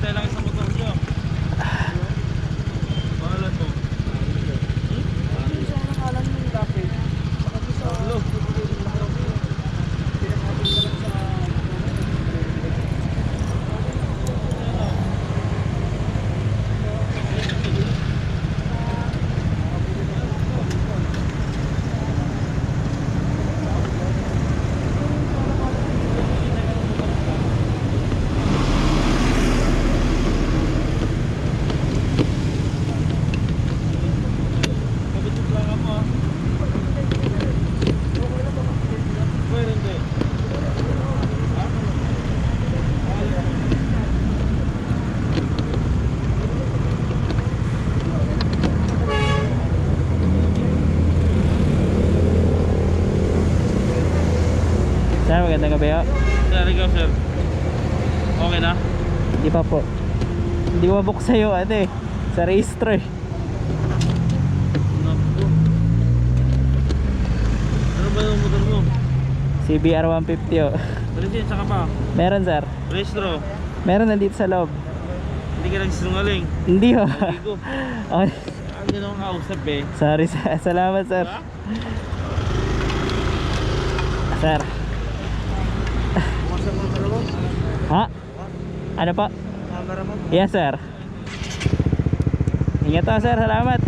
Hintay lang sa motor nyo. Pangalan mo? Ano siya ang nakalan ng lapit? Saka sa Hello. Kabitut lang ako ah. Pwede hindi. Sir, magandang gabi ho. Sir, ikaw sir. Okay na? Hindi pa po. Hindi mabuk sa'yo ano eh. Sa registro eh. Naku. Ano ba yung motor mo? CBR 150 ho. Lisensya ka pa? Meron sir. Registro? Meron nandito sa loob. Hindi ka nagsinungaling. Hindi ho. Hindi ko. Okay. Ang ganun kausap eh. Sorry sir. Salamat sir. Diba? Sir. Kumasa mo para mo? Ha? Ano po? Camera mo? Yes sir. Ingat po sir. Salamat.